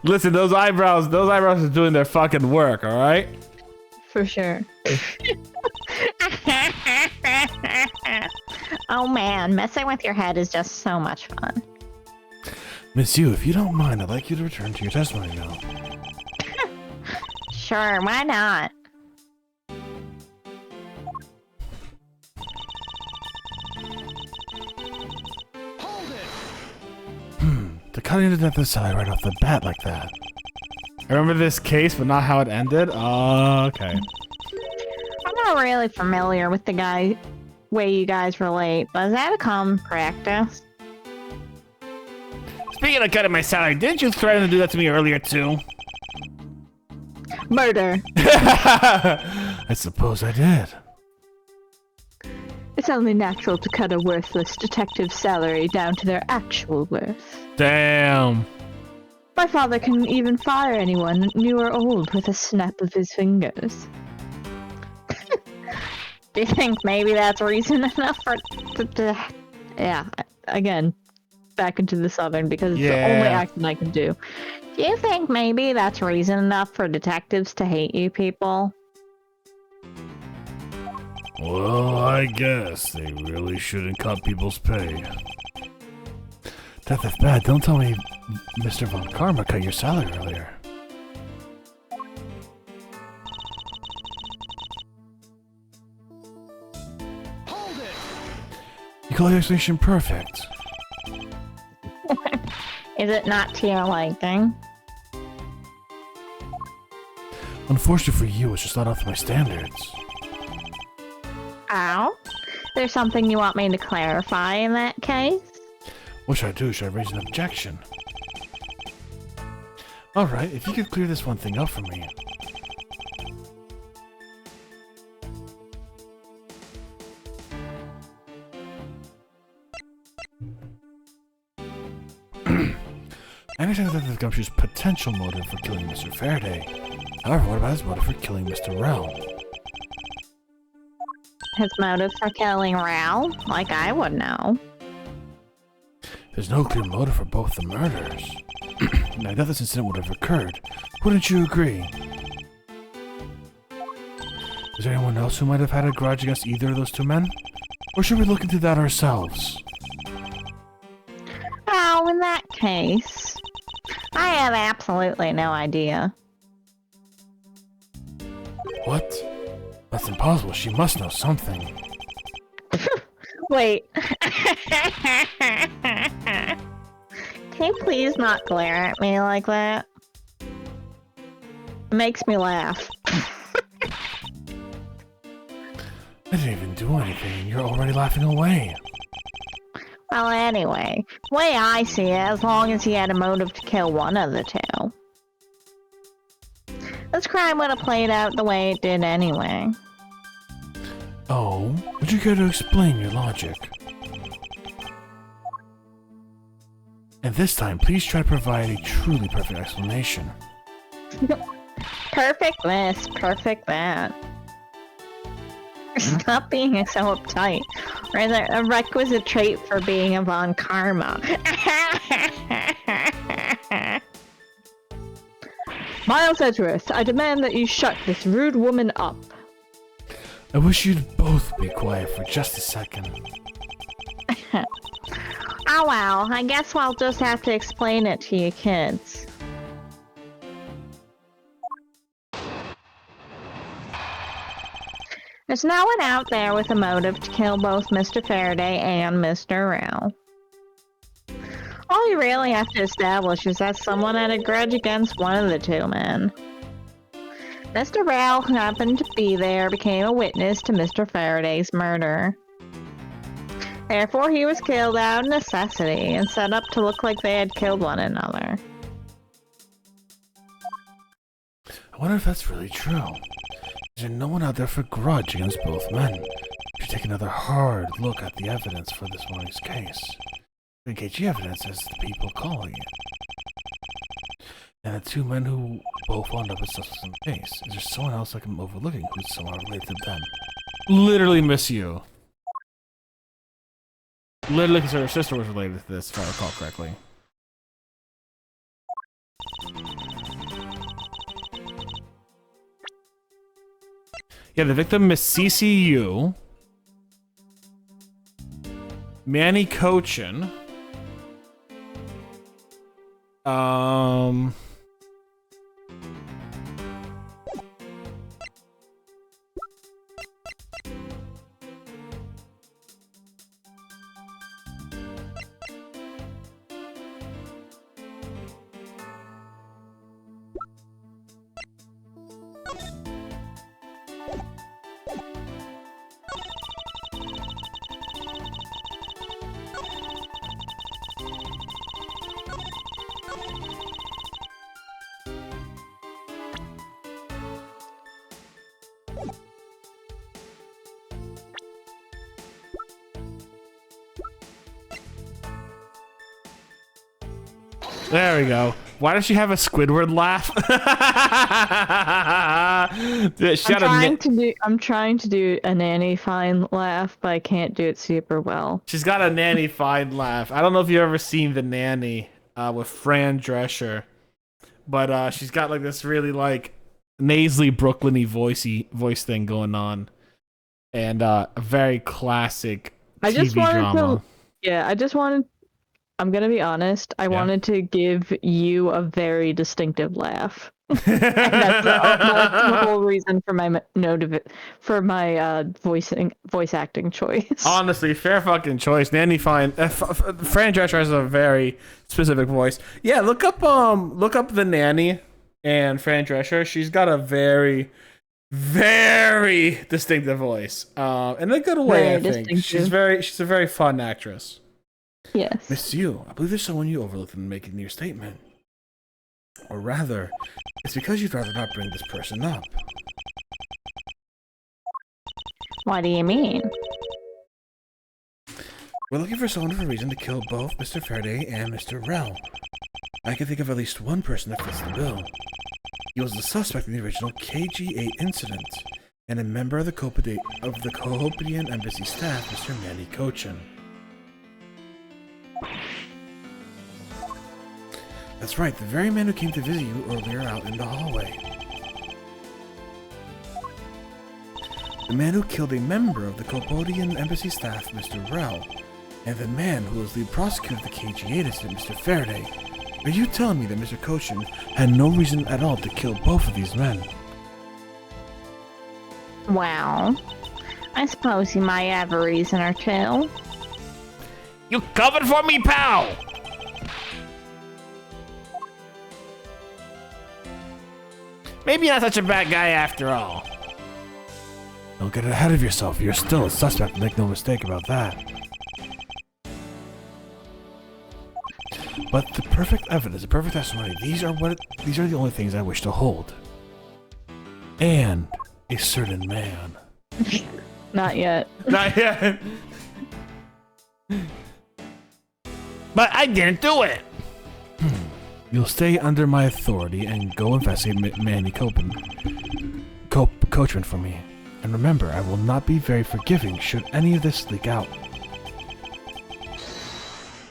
Listen, those eyebrows are doing their fucking work, all right? For sure. Oh man, messing with your head is just so much fun. Miss Yu, if you don't mind, I'd like you to return to your testimony now. Sure, why not? Hold it! To cut into death side right off the bat like that. I remember this case, but not how it ended? Oh, okay. I'm not not really familiar with the way you guys relate, but is that a common practice? Speaking of cutting my salary, didn't you threaten to do that to me earlier too? Murder. I suppose I did. It's only natural to cut a worthless detective's salary down to their actual worth. Damn. My father can even fire anyone, new or old, with a snap of his fingers. Do you think maybe that's reason enough for... Yeah, again, back into the Southern, because it's the only accent I can do. Do you think maybe that's reason enough for detectives to hate you people? Well, I guess they really shouldn't cut people's pay. That's bad. Don't tell me Mr. Von Karma cut your salary earlier. Hold it! You call your explanation perfect. Is it not to your liking? Unfortunately for you, it's just not up to my standards. Ow. There's something you want me to clarify in that case? What should I do? Should I raise an objection? Alright, if you could clear this one thing up for me. I understand that the Gumshoe's potential motive for killing Mr. Faraday. However, what about his motive for killing Mr. Rell? His motive for killing Ral? Like I would know. There's no clear motive for both the murders. And I doubt this incident would have occurred. Wouldn't you agree? Is there anyone else who might have had a grudge against either of those two men? Or should we look into that ourselves? Oh, in that case, I have absolutely no idea. What? That's impossible. She must know something. Wait. Can you please not glare at me like that? It makes me laugh. I didn't even do anything, and you're already laughing away. Well, anyway, the way I see it, as long as he had a motive to kill one of the two, this crime would have played out the way it did anyway. Oh, would you care to explain your logic? And this time, please try to provide a truly perfect explanation. Perfect this, perfect that. Stop being so uptight. Or is it a requisite trait for being a Von Karma? Miles Edgeworth, I demand that you shut this rude woman up. I wish you'd both be quiet for just a second. Oh well, I guess I'll just have to explain it to you kids. There's no one out there with a motive to kill both Mr. Faraday and Mr. Rao. All you really have to establish is that someone had a grudge against one of the two men. Mr. Rao, who happened to be there, became a witness to Mr. Faraday's murder. Therefore, he was killed out of necessity and set up to look like they had killed one another. I wonder if that's really true. Is there no one out there for grudge against both men? We should take another hard look at the evidence for this morning's case. The KG evidence is the people calling it. And the two men who both wound up with suspects in the case. Is there someone else like I'm overlooking who's somehow related to them? Literally miss you. Literally, because her sister was related to this, if I recall correctly. Yeah, the victim is CCU. Manny Cochin. There we go. Why does she have a Squidward laugh? I'm trying to do a nanny fine laugh, but I can't do it super well. She's got a nanny fine laugh. I don't know if you've ever seen The Nanny with Fran Drescher, but she's got like this really like nasally Brooklyn-y voice thing going on, and a very classic TV drama. I'm gonna be honest. I wanted to give you a very distinctive laugh. And that's the whole reason for my voice acting choice. Honestly, fair fucking choice. Nanny fine. Fran Drescher has a very specific voice. Yeah, look up The Nanny and Fran Drescher. She's got a very, very distinctive voice. In a good way, I think. She's a very fun actress. Yes. Monsieur, I believe there's someone you overlooked in making your statement. Or rather, it's because you'd rather not bring this person up. What do you mean? We're looking for someone with a reason to kill both Mr. Faraday and Mr. Rell. I can think of at least one person that fits the bill. He was the suspect in the original KG-8 incident, and a member of the Cohopian Embassy staff, Mr. Manny Cochin. That's right, the very man who came to visit you earlier out in the hallway. The man who killed a member of the Cohopian Embassy staff, Mr. Rell, and the man who was the prosecutor of the KG-8 incident, Mr. Faraday. Are you telling me that Mr. Cochin had no reason at all to kill both of these men? Well, I suppose he might have a reason or two. You covered for me, pal! Maybe not such a bad guy after all. Don't get ahead of yourself. You're still a suspect, make no mistake about that. But the perfect evidence, the perfect testimony, these are the only things I wish to hold. And a certain man. Not yet. Not yet. But I didn't do it! You'll stay under my authority and go investigate Manny Coachman for me. And remember, I will not be very forgiving should any of this leak out.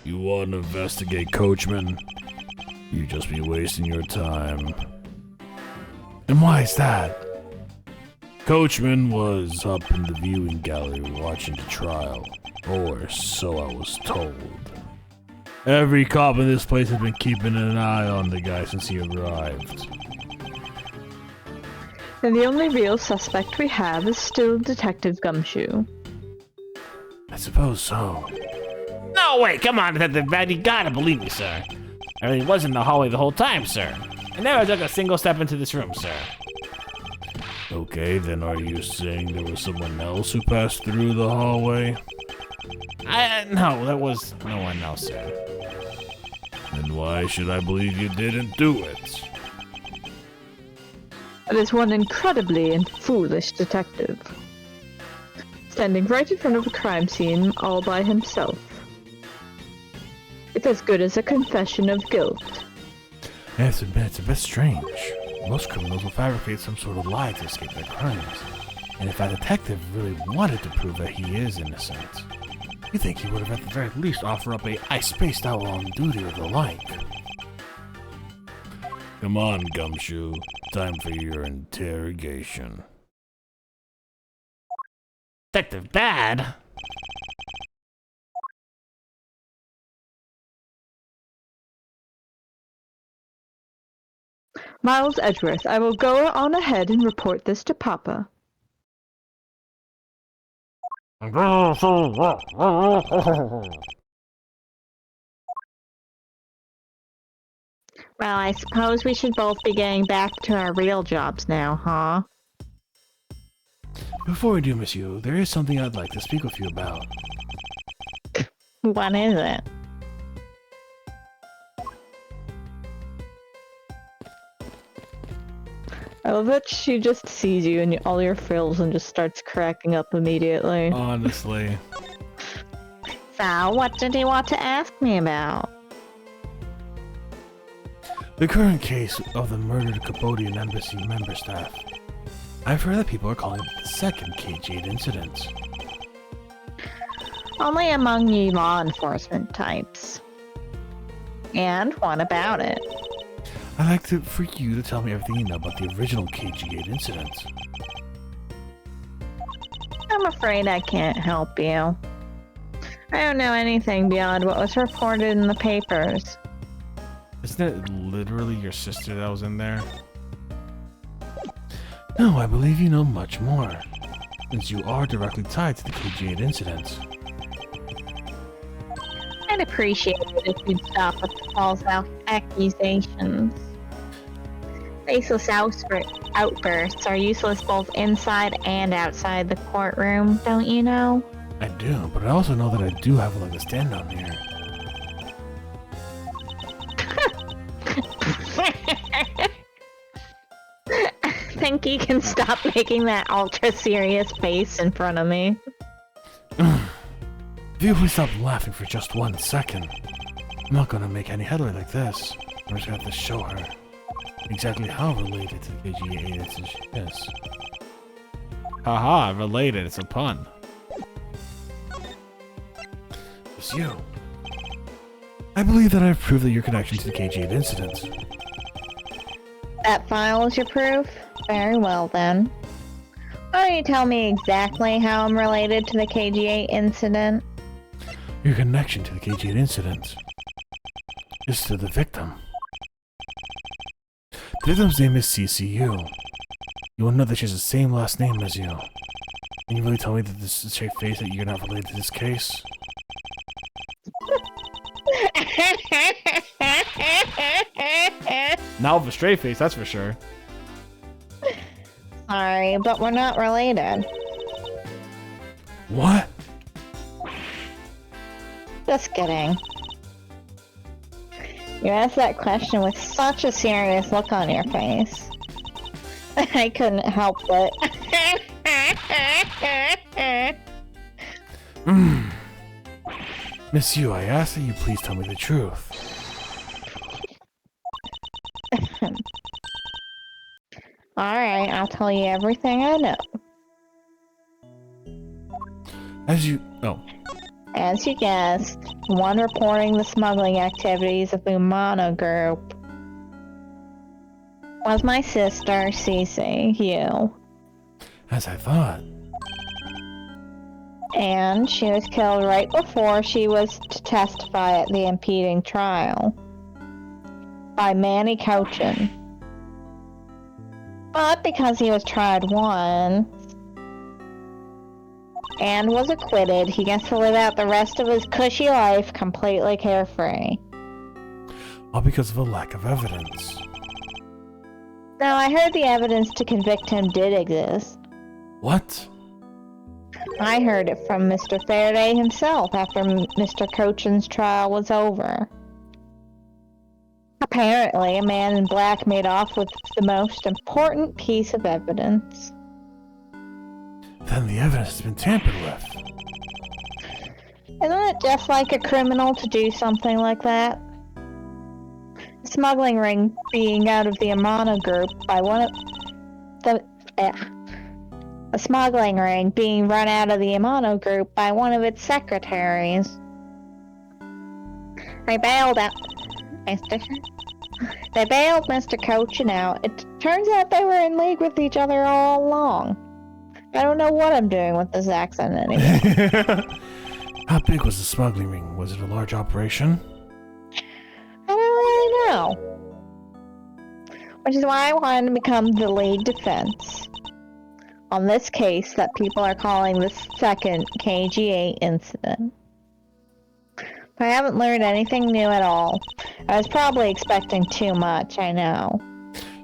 You want to investigate Coachman? You just be wasting your time. And why is that? Coachman was up in the viewing gallery watching the trial, or so I was told. Every cop in this place has been keeping an eye on the guy since he arrived. And the only real suspect we have is still Detective Gumshoe. I suppose so. No, wait, come on, Detective Bad, you gotta believe me, sir. I really was in the hallway the whole time, sir. I never took a single step into this room, sir. Okay, then are you saying there was someone else who passed through the hallway? No, there was no one else, sir. Then why should I believe you didn't do it? That is one incredibly and foolish detective. Standing right in front of a crime scene all by himself. It's as good as a confession of guilt. It's a bit strange. Most criminals will fabricate some sort of lie to escape their crimes. And if that detective really wanted to prove that he is innocent, you think he would have at the very least offer up a "I spaced out while on duty" or the like. Come on, Gumshoe. Time for your interrogation. Detective Bad? Miles Edgeworth, I will go on ahead and report this to Papa. Well, I suppose we should both be getting back to our real jobs now, huh? Before we do, Monsieur, there is something I'd like to speak with you about. What is it? I love that she just sees you and all your frills and just starts cracking up immediately. Honestly. So, what did you want to ask me about? The current case of the murdered Cambodian embassy member staff. I've heard that people are calling it the second KG8 incident. Only among you law enforcement types. And what about it? I'd like for you to tell me everything you know about the original KG8 incident. I'm afraid I can't help you. I don't know anything beyond what was reported in the papers. Isn't it literally your sister that was in there? No, I believe you know much more, since you are directly tied to the KG8 incident. I'd appreciate it if you'd stop with the false accusations. Faceless outbursts are useless both inside and outside the courtroom, don't you know? I do, but I also know that I do have a leg to stand on here. I think you can stop making that ultra serious face in front of me. If you please stop laughing for just 1 second. I'm not gonna make any headway like this. I'm just gonna have to show her exactly how related to the KG8 she is. Haha, related. It's a pun. It's you. I believe that I've proved that your connection to the KG8 incident. That file is your proof? Very well then. Why don't you tell me exactly how I'm related to the KG8 incident? Your connection to the KG8 incident is to the victim. The victim's name is CCU. You will know that she has the same last name as you. Can you really tell me that this is a straight face that you're not related to this case? Not with a straight face, that's for sure. Sorry, but we're not related. What? Just kidding. You asked that question with such a serious look on your face. I couldn't help it. Miss Yu, I ask that you please tell me the truth. Alright, I'll tell you everything I know. As you guessed, the one reporting the smuggling activities of the Umano group was my sister, Cece, you. As I thought. And she was killed right before she was to testify at the impeding trial by Manny Cochin. But because he was tried once and was acquitted, he gets to live out the rest of his cushy life completely carefree. All because of a lack of evidence. Now, I heard the evidence to convict him did exist. What? I heard it from Mr. Faraday himself after Mr. Cochin's trial was over. Apparently, a man in black made off with the most important piece of evidence. Then the evidence has been tampered with. Isn't it just like a criminal to do something like that? A smuggling ring being out of the Amana group by one of the... A smuggling ring being run out of the Amano group by one of its secretaries. They bailed Mr. Cochin out. It turns out they were in league with each other all along. I don't know what I'm doing with this accent anymore. How big was the smuggling ring? Was it a large operation? I don't really know. Which is why I wanted to become the lead defense on this case that people are calling the second KG8 incident. But I haven't learned anything new at all. I was probably expecting too much, I know.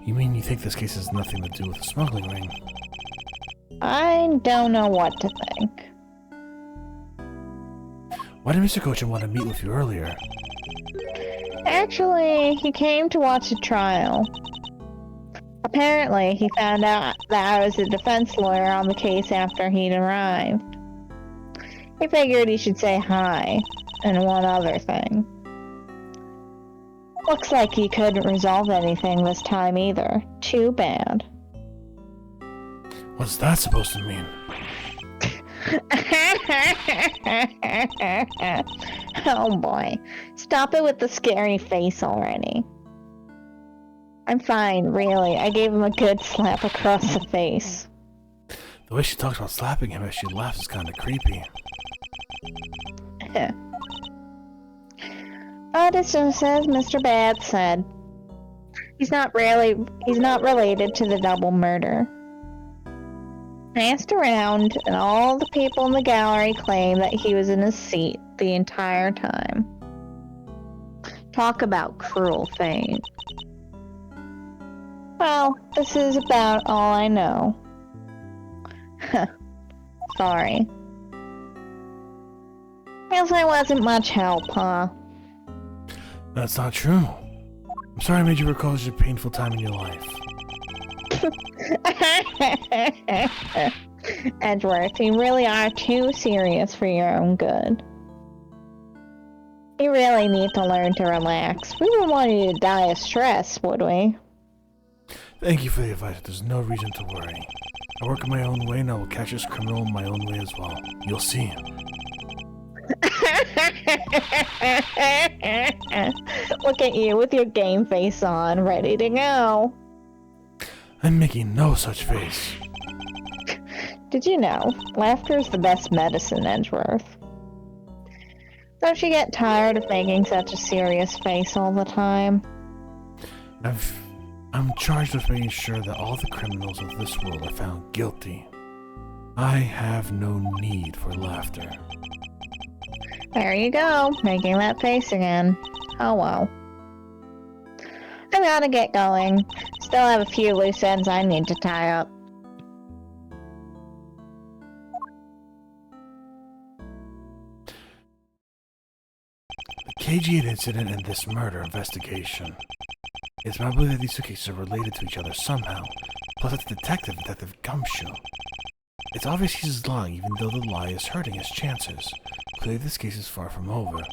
You mean you think this case has nothing to do with the smuggling ring? I don't know what to think. Why did Mr. Cochin want to meet with you earlier? Actually, he came to watch the trial. Apparently, he found out that I was a defense lawyer on the case after he'd arrived. He figured he should say hi, and one other thing. Looks like you couldn't resolve anything this time either. Too bad. What's that supposed to mean? Oh boy. Stop it with the scary face already. I'm fine, really. I gave him a good slap across the face. The way she talks about slapping him as she laughs is kind of creepy. But it's just as Mr. Bad said. He's not related to the double murder. I asked around, and all the people in the gallery claim that he was in his seat the entire time. Talk about cruel fate. Well, this is about all I know. Sorry. Guess I wasn't much help, huh? That's not true. I'm sorry I made you recall such a painful time in your life. Edgeworth, you really are too serious for your own good. You really need to learn to relax. We wouldn't want you to die of stress, would we? Thank you for the advice. There's no reason to worry. I work in my own way and I will catch this criminal in my own way as well. You'll see. Look at you with your game face on, ready to go. I'm making no such face. Did you know? Laughter is the best medicine, Edgeworth. Don't you get tired of making such a serious face all the time? I'm charged with making sure that all the criminals of this world are found guilty. I have no need for laughter. There you go, making that face again. Oh well. I gotta get going. Still have a few loose ends I need to tie up. The KG8 incident and this murder investigation. It's my belief that these two cases are related to each other somehow. Plus it's Detective Gumshoe. It's obvious he's lying even though the lie is hurting his chances. Clearly this case is far from over.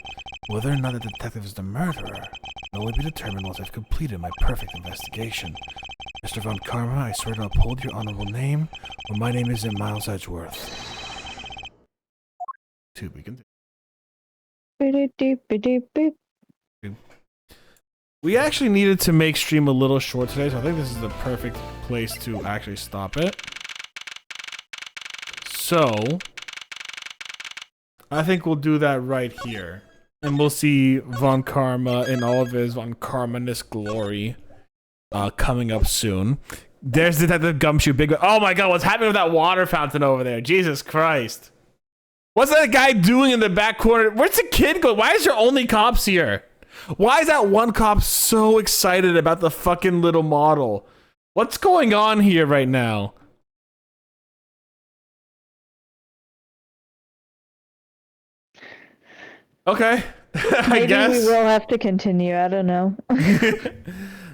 Whether or not the detective is the murderer will only be determined once I've completed my perfect investigation. Mr. Von Karma, I swear to uphold your honorable name, or my name isn't Miles Edgeworth. To be continued. We actually needed to make stream a little short today, so I think this is the perfect place to actually stop it. So, I think we'll do that right here. And we'll see Von Karma in all of his Von Karmanist glory coming up soon. There's Detective Gumshoe. Oh my god, what's happening with that water fountain over there? Jesus Christ. What's that guy doing in the back corner? Where's the kid going? Why is there only cops here? Why is that one cop so excited about the fucking little model? What's going on here right now? Okay. I guess. Maybe we will have to continue. I don't know.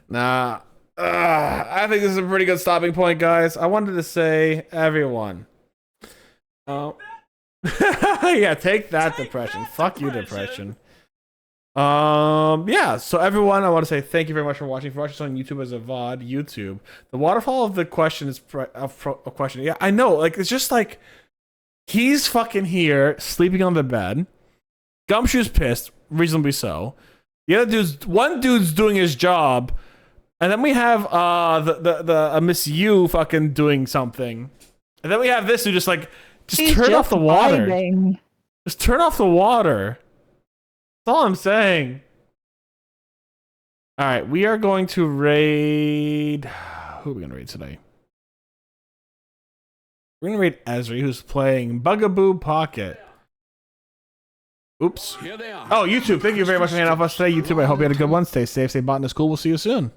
Nah. I think this is a pretty good stopping point, guys. I wanted to say, everyone. Yeah, take that, depression. Fuck you, depression. Yeah, so everyone, I want to say thank you very much for watching. For watching this on YouTube as a VOD, YouTube. The waterfall of the question is a question. Yeah, I know. Like, it's just like, he's fucking here, sleeping on the bed. Gumshoe's pissed, reasonably so. The other one dude's doing his job, and then we have Miss U fucking doing something, and then we have this who just turn off the water. Vibing. Just turn off the water. That's all I'm saying. All right, we are going to raid. Who are we gonna raid today? We're gonna raid Esri, who's playing Bugaboo Pocket. Oops. Here they are. Oh, YouTube, thank you very much for hanging out with us today. YouTube, I hope you had a good one. Stay safe, stay Botanist Cool. We'll see you soon.